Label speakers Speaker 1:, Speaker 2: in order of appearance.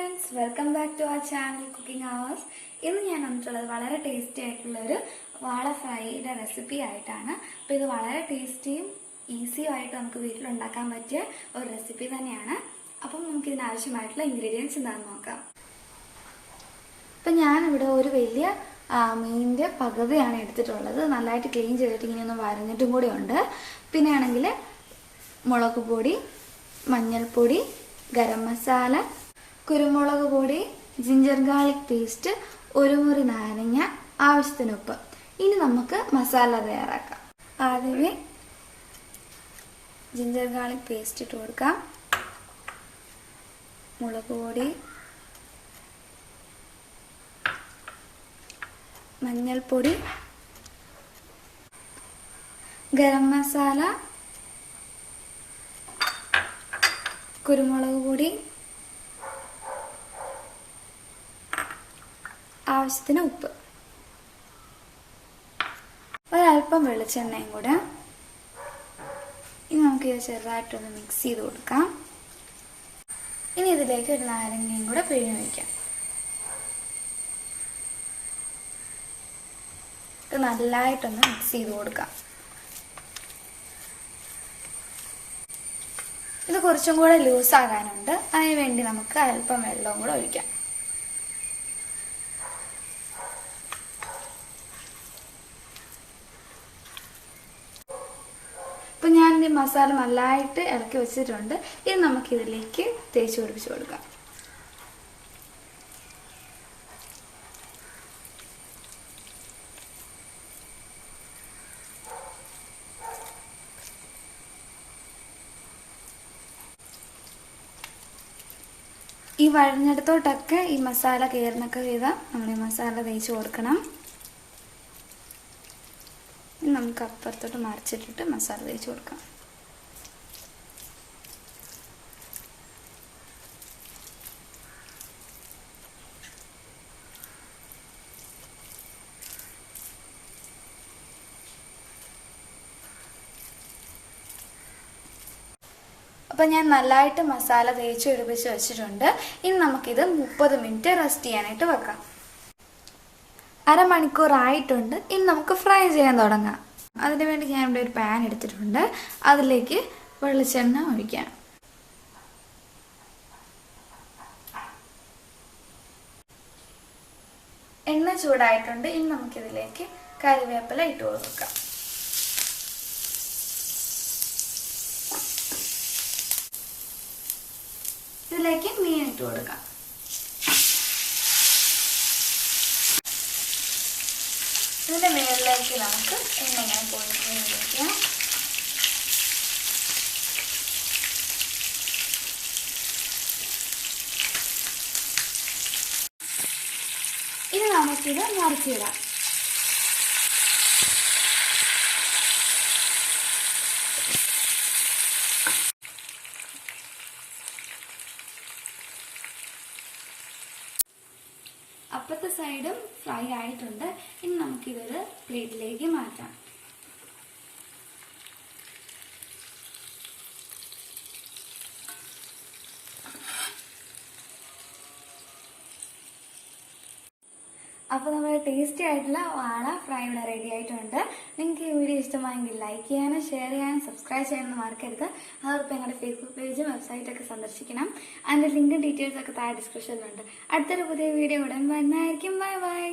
Speaker 1: friends, welcome back to our channel Cooking Hours. ഇന്ന് ഞാൻ വന്നിട്ടുള്ളത് വളരെ ടേസ്റ്റി ആയിട്ടുള്ള ഒരു വാള ഫ്രൈയുടെ റെസിപ്പി ആയിട്ടാണ്. അപ്പോൾ ഇത് വളരെ ടേസ്റ്റിയും ഈസിയും ആയിട്ട് നമുക്ക് വീട്ടിൽ ഉണ്ടാക്കാൻ പറ്റിയ ഒരു റെസിപ്പി തന്നെയാണ്. അപ്പം നമുക്ക് ഇതിന് ആവശ്യമായിട്ടുള്ള ഇൻഗ്രീഡിയൻസ് എന്താണെന്ന് നോക്കാം. അപ്പം ഞാനിവിടെ ഒരു വലിയ മീനിൻ്റെ പകുതിയാണ് എടുത്തിട്ടുള്ളത്. നല്ലതായിട്ട് ക്ലീൻ ചെയ്തിട്ട് ഇങ്ങനെ ഒന്ന് വരഞ്ഞിട്ടും കൂടി ഉണ്ട്. പിന്നെ ആണെങ്കിൽ മുളക് പൊടി, മഞ്ഞൾപ്പൊടി, ഗരം മസാല, കുരുമുളക് പൊടി, ജിഞ്ചർ ഗാർലിക് പേസ്റ്റ്, ഒരു മുറി നാരങ്ങ, ആവശ്യത്തിന് ഉപ്പ്. ഇനി നമുക്ക് മസാല തയ്യാറാക്കാം. ആദ്യമേ ജിഞ്ചർ ഗാർലിക് പേസ്റ്റ് ഇട്ട് കൊടുക്കാം. മുളക് പൊടി, മഞ്ഞൾപ്പൊടി, ഗരം മസാല, കുരുമുളക് പൊടി, ആവശ്യത്തിന് ഉപ്പ്, ഒരല്പം വെളിച്ചെണ്ണയും കൂടെ. ഇനി നമുക്കിത് ചെറുതായിട്ടൊന്ന് മിക്സ് ചെയ്ത് കൊടുക്കാം. ഇനി ഇതിലേക്ക് ഒരു നാരങ്ങയും കൂടെ പിഴിഞ്ഞ് വയ്ക്കാം. ഇത് നല്ലതായിട്ടൊന്ന് മിക്സ് ചെയ്ത് കൊടുക്കാം. ഇത് കുറച്ചും കൂടെ ലൂസാകാനുണ്ട്. അതിന് വേണ്ടി നമുക്ക് അല്പം വെള്ളവും കൂടെ ഒഴിക്കാം. ഇപ്പം ഞാൻ ഈ മസാല നല്ലതായിട്ട് ഇളക്കി വെച്ചിട്ടുണ്ട്. ഇനി നമുക്കിതിലേക്ക് തേച്ച് പിടിപ്പിച്ച് കൊടുക്കാം. ഈ വഴഞ്ഞിടത്തോട്ടൊക്കെ ഈ മസാല കയറുന്നൊക്കെ ചെയ്താൽ നമ്മൾ ഈ മസാല തേച്ച് കൊടുക്കണം. നമുക്ക് അപ്പുറത്തോട്ട് മറിച്ചിട്ടിട്ട് മസാല തേച്ച് കൊടുക്കാം. അപ്പം ഞാൻ നല്ലതായിട്ട് മസാല തേച്ച് പിടിപ്പിച്ച് വെച്ചിട്ടുണ്ട്. ഇനി നമുക്കിത് 30 മിനിറ്റ് റെസ്റ്റ് ചെയ്യാനായിട്ട് വെക്കാം. അരമണിക്കൂറായിട്ടുണ്ട്. ഇനി നമുക്ക് ഫ്രൈ ചെയ്യാൻ തുടങ്ങാം. അതിന് വേണ്ടി ഞാൻ ഇവിടെ ഒരു പാൻ എടുത്തിട്ടുണ്ട്. അതിലേക്ക് വെളിച്ചെണ്ണ ഒഴിക്കാം. എണ്ണ ചൂടായിട്ടുണ്ട്. ഇനി നമുക്കിതിലേക്ക് കറിവേപ്പില ഇട്ട് കൊടുക്കാം. ഇതിലേക്ക് മീൻ ഇട്ട് കൊടുക്കാം. ഇതിന്റെ മേളിലേക്ക് നമുക്ക് എണ്ണ ഇങ്ങനെ പൊഴിക്കാം. ഇനി നമുക്കിത് മറിച്ചിടാം. അപ്പത്തെ സൈഡും ഫ്രൈ ആയിട്ടുണ്ട്. ഇനി നമുക്കിതൊരു പ്ലേറ്റിലേക്ക് മാറ്റാം. അപ്പോൾ നമ്മുടെ ടേസ്റ്റി ആയിട്ടുള്ള വാള ഫ്രൈ ഇവിടെ റെഡി ആയിട്ടുണ്ട്. നിങ്ങൾക്ക് ഈ വീഡിയോ ഇഷ്ടമായെങ്കിൽ ലൈക്ക് ചെയ്യാനും ഷെയർ ചെയ്യാനും സബ്സ്ക്രൈബ് ചെയ്യാനും മറക്കരുത്. അതോടൊപ്പം ഞങ്ങളുടെ ഫേസ്ബുക്ക് പേജും വെബ്സൈറ്റൊക്കെ സന്ദർശിക്കണം. അതിൻ്റെ ലിങ്കും ഡീറ്റെയിൽസൊക്കെ താഴെ ഡിസ്ക്രിപ്ഷനിലുണ്ട്. അടുത്തൊരു പുതിയ വീഡിയോ ഉടൻ വരുന്നതായിരിക്കും. Bye bye.